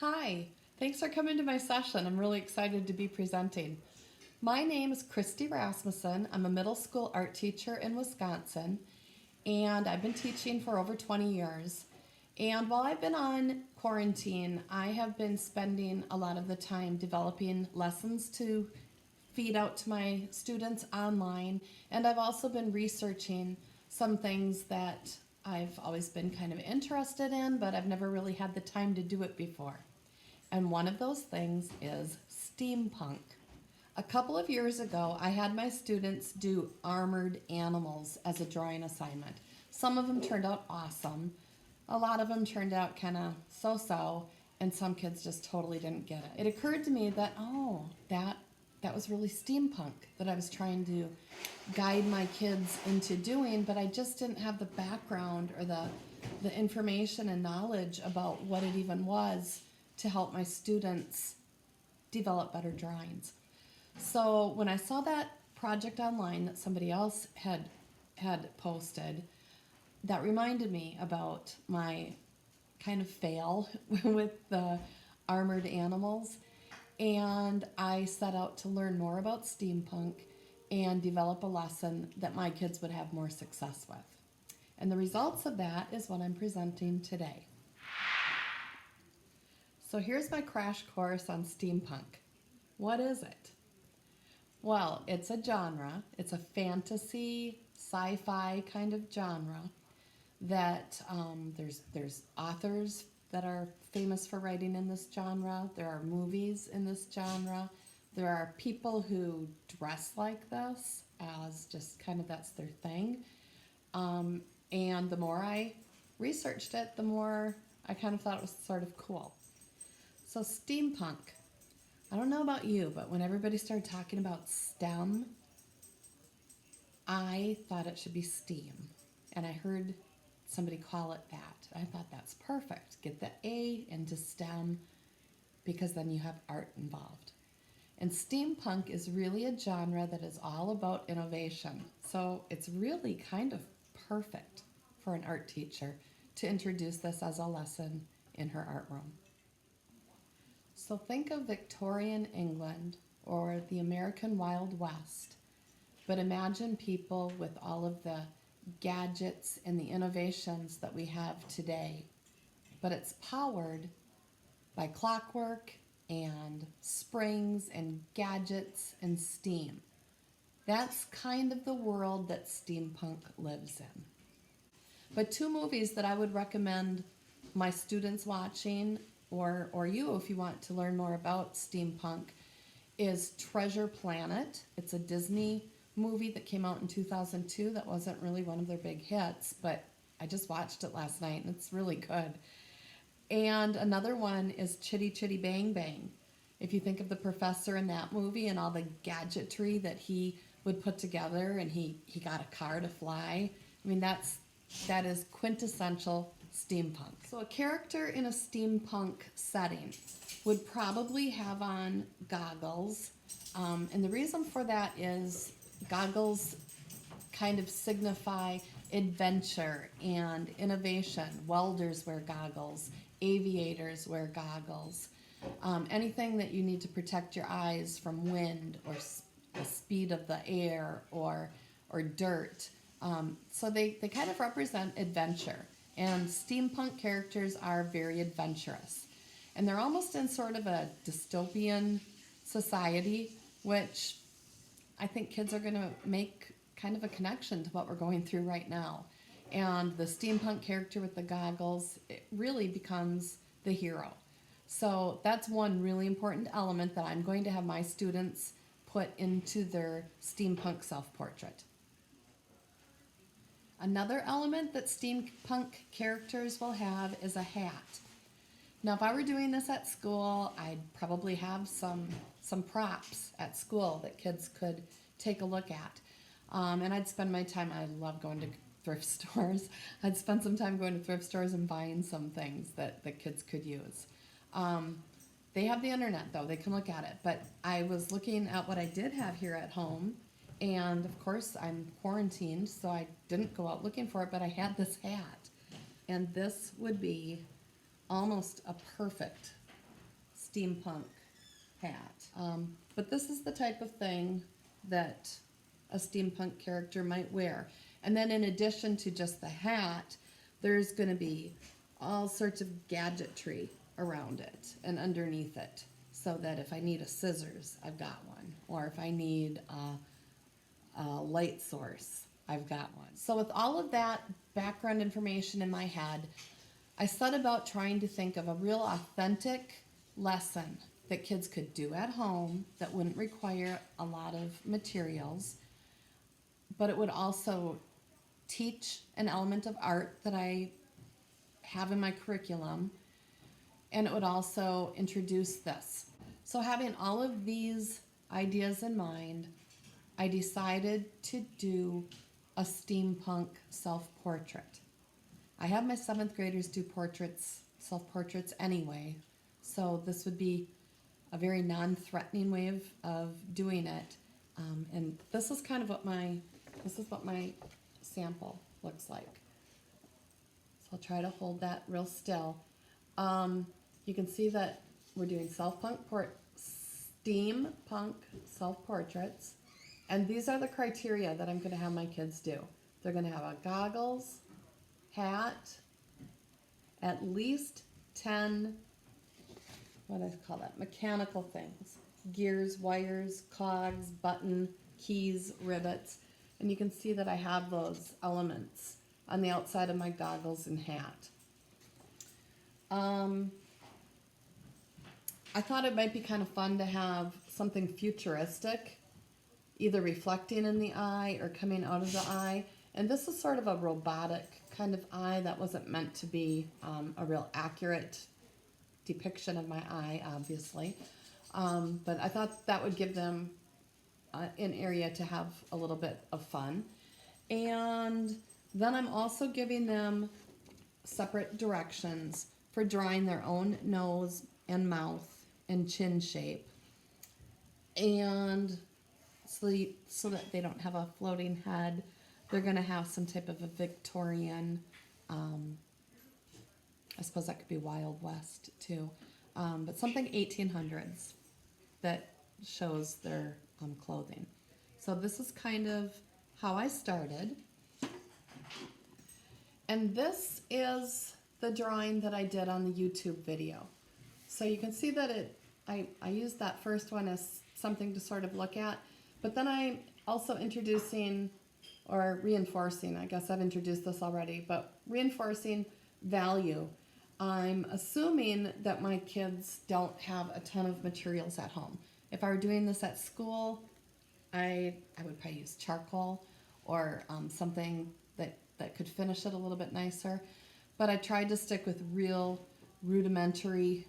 Hi, thanks for coming to my session. I'm really excited to be presenting. My name is Christy Rasmussen. I'm a middle school art teacher in Wisconsin, and I've been teaching for over 20 years. And while I've been on quarantine, I have been spending a lot of the time developing lessons to feed out to my students online, and I've also been researching some things that I've always been kind of interested in, but I've never really had the time to do it before. And one of those things is steampunk. A couple of years ago, I had my students do armored animals as a drawing assignment. Some of them turned out awesome. A lot of them turned out kind of so-so, and some kids just totally didn't get it. It occurred to me that, that was really steampunk that I was trying to guide my kids into doing, but I just didn't have the background or the information and knowledge about what it even was to help my students develop better drawings. So when I saw that project online that somebody else had posted, that reminded me about my kind of fail with the armored animals, and I set out to learn more about steampunk and develop a lesson that my kids would have more success with. And the results of that is what I'm presenting today. So here's my crash course on steampunk. What is it? Well, it's a genre. It's a fantasy, sci-fi kind of genre that there's authors that are famous for writing in this genre. There are movies in this genre. There are people who dress like this as just kind of that's their thing. And the more I researched it, the more I kind of thought it was sort of cool. So steampunk. I don't know about you, but when everybody started talking about STEM, I thought it should be STEAM. And I heard somebody call it that. I thought that's perfect. Get the A into STEM because then you have art involved. And steampunk is really a genre that is all about innovation. So it's really kind of perfect for an art teacher to introduce this as a lesson in her art room. So think of Victorian England or the American Wild West, but imagine people with all of the gadgets and the innovations that we have today. But it's powered by clockwork and springs and gadgets and steam. That's kind of the world that steampunk lives in. But two movies that I would recommend my students watching, or you if you want to learn more about steampunk, is Treasure Planet. It's a Disney movie that came out in 2002 that wasn't really one of their big hits, but I just watched it last night and it's really good. And another one is Chitty Chitty Bang Bang. If you think of the professor in that movie and all the gadgetry that he would put together, and he got a car to fly, I mean that is quintessential steampunk. So a character in a steampunk setting would probably have on goggles, and the reason for that is goggles kind of signify adventure and innovation. Welders wear goggles, aviators wear goggles, anything that you need to protect your eyes from wind or the speed of the air or dirt. So they kind of represent adventure. And steampunk characters are very adventurous. And they're almost in sort of a dystopian society, which I think kids are going to make kind of a connection to what we're going through right now. And the steampunk character with the goggles, it really becomes the hero. So that's one really important element that I'm going to have my students put into their steampunk self-portrait. Another element that steampunk characters will have is a hat. Now, if I were doing this at school, I'd probably have some props at school that kids could take a look at. And I'd spend my time, I love going to thrift stores. I'd spend some time going to thrift stores and buying some things that the kids could use. They have the internet, though. They can look at it. But I was looking at what I did have here at home. And, of course, I'm quarantined, so I didn't go out looking for it. But I had this hat. And this would be almost a perfect steampunk hat. But this is the type of thing that a steampunk character might wear. And then in addition to just the hat, there's going to be all sorts of gadgetry around it and underneath it, so that if I need a scissors, I've got one. Or if I need a light source, I've got one. So with all of that background information in my head, I set about trying to think of a real authentic lesson that kids could do at home that wouldn't require a lot of materials, but it would also teach an element of art that I have in my curriculum, and it would also introduce this. So having all of these ideas in mind, I decided to do a steampunk self-portrait. I have my 7th graders do portraits, self-portraits anyway, so this would be a very non-threatening way of doing it. And this is kind of what my sample looks like. So I'll try to hold that real still. You can see that we're doing steampunk self-portraits, and these are the criteria that I'm going to have my kids do. They're going to have a goggles, hat, at least 10, what do I call that, mechanical things, gears, wires, cogs, button, keys, rivets, and you can see that I have those elements on the outside of my goggles and hat. I thought it might be kind of fun to have something futuristic, either reflecting in the eye or coming out of the eye. And this is sort of a robotic kind of eye that wasn't meant to be a real accurate depiction of my eye, obviously. But I thought that would give them an area to have a little bit of fun. And then I'm also giving them separate directions for drawing their own nose and mouth and chin shape. And so that they don't have a floating head, they're going to have some type of a Victorian, I suppose that could be Wild West too, but something 1800s that shows their clothing. So this is kind of how I started. And this is the drawing that I did on the YouTube video. So you can see that I used that first one as something to sort of look at, but then I'm also introducing or reinforcing, I guess I've introduced this already, but reinforcing value. I'm assuming that my kids don't have a ton of materials at home. If I were doing this at school, I would probably use charcoal or something that could finish it a little bit nicer. But I tried to stick with real rudimentary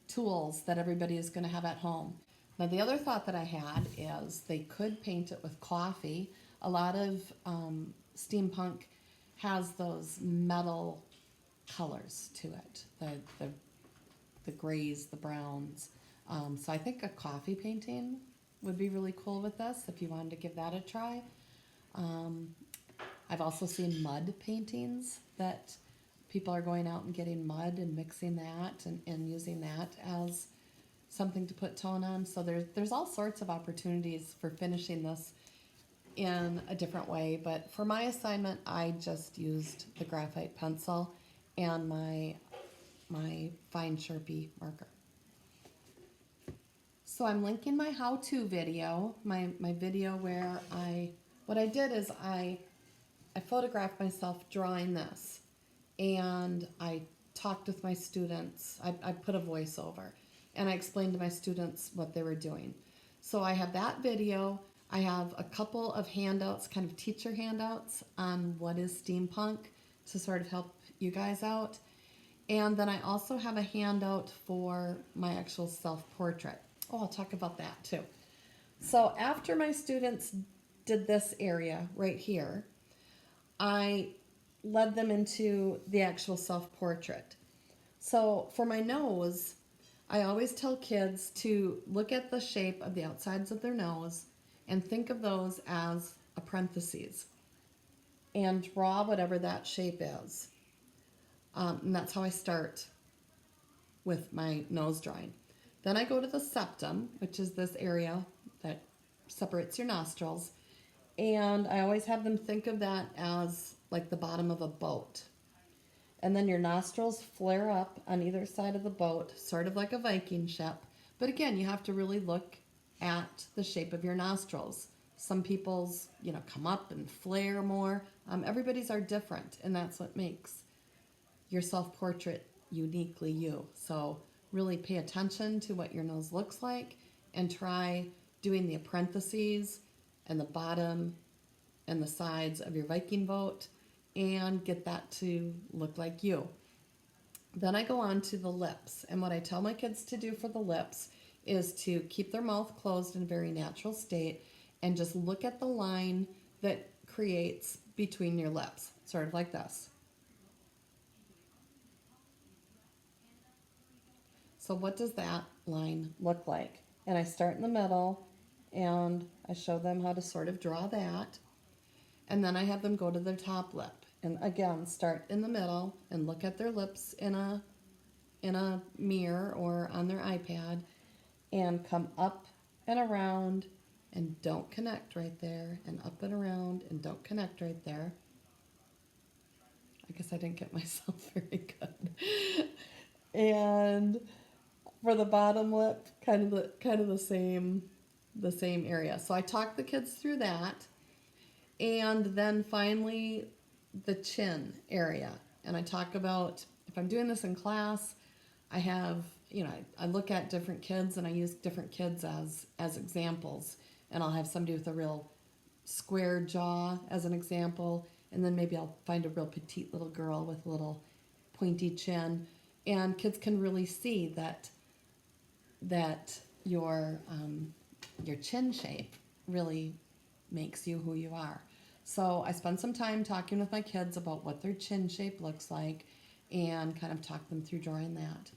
tools that everybody is going to have at home. Now the other thought that I had is they could paint it with coffee. A lot of steampunk has those metal colors to it, the grays, the browns. So I think a coffee painting would be really cool with this if you wanted to give that a try. I've also seen mud paintings that people are going out and getting mud and mixing that and using that as something to put tone on. So there's all sorts of opportunities for finishing this in a different way. But for my assignment, I just used the graphite pencil and my fine Sharpie marker. So I'm linking my how-to video, my video where what I did is I photographed myself drawing this, and I talked with my students. I put a voiceover, and I explained to my students what they were doing. So I have that video. I have a couple of handouts, kind of teacher handouts on what is steampunk to sort of help you guys out. And then I also have a handout for my actual self-portrait. Oh, I'll talk about that too. So after my students did this area right here, I led them into the actual self-portrait. So for my nose, I always tell kids to look at the shape of the outsides of their nose and think of those as a parentheses and draw whatever that shape is. And that's how I start with my nose drawing. Then I go to the septum, which is this area that separates your nostrils. And I always have them think of that as like the bottom of a boat. And then your nostrils flare up on either side of the boat, sort of like a Viking ship. But again, you have to really look at the shape of your nostrils. Some people's, come up and flare more. Everybody's are different, and that's what makes your self-portrait uniquely you. So really pay attention to what your nose looks like and try doing the appendices and the bottom and the sides of your Viking boat and get that to look like you. Then I go on to the lips. And what I tell my kids to do for the lips is to keep their mouth closed in a very natural state and just look at the line that creates between your lips, sort of like this. So what does that line look like? And I start in the middle and I show them how to sort of draw that. And then I have them go to their top lip. And again, start in the middle and look at their lips in a mirror or on their iPad and come up and around and don't connect right there, and up and around and don't connect right there. I guess I didn't get myself very good. And for the bottom lip, kind of the same area. So I talk the kids through that. And then finally the chin area. And I talk about, if I'm doing this in class, I have, I look at different kids and I use different kids as examples. And I'll have somebody with a real square jaw as an example. And then maybe I'll find a real petite little girl with a little pointy chin. And kids can really see that your chin shape really makes you who you are. So I spend some time talking with my kids about what their chin shape looks like and kind of talk them through drawing that.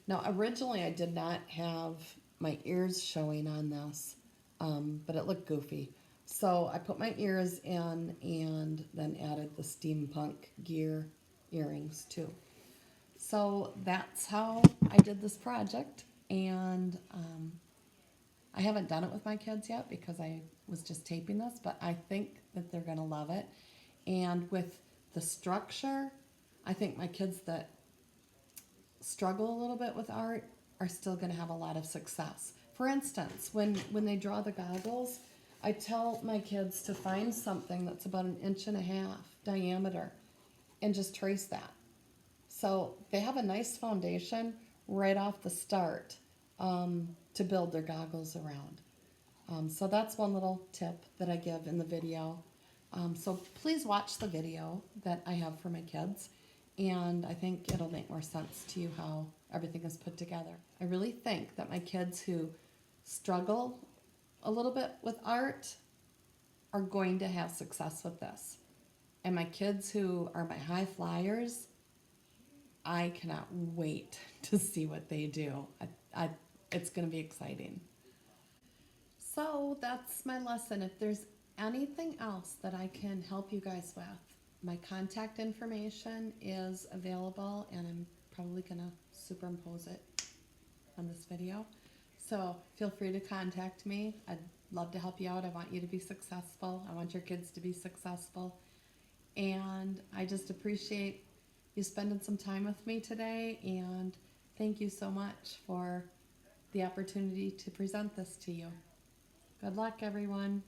Now, originally I did not have my ears showing on this, but it looked goofy. So I put my ears in and then added the steampunk gear earrings too. So that's how I did this project, and I haven't done it with my kids yet because I was just taping this, but I think that they're going to love it. And with the structure, I think my kids that struggle a little bit with art are still going to have a lot of success. For instance, when they draw the goggles, I tell my kids to find something that's about 1.5 inches diameter and just trace that. So they have a nice foundation right off the start to build their goggles around. So that's one little tip that I give in the video. So please watch the video that I have for my kids, and I think it'll make more sense to you how everything is put together. I really think that my kids who struggle a little bit with art are going to have success with this. And my kids who are my high flyers, I cannot wait to see what they do. It's going to be exciting. So that's my lesson. If there's anything else that I can help you guys with, my contact information is available, and I'm probably going to superimpose it on this video. So feel free to contact me. I'd love to help you out. I want you to be successful. I want your kids to be successful. And I just appreciate you spending some time with me today, and thank you so much for the opportunity to present this to you. Good luck, everyone.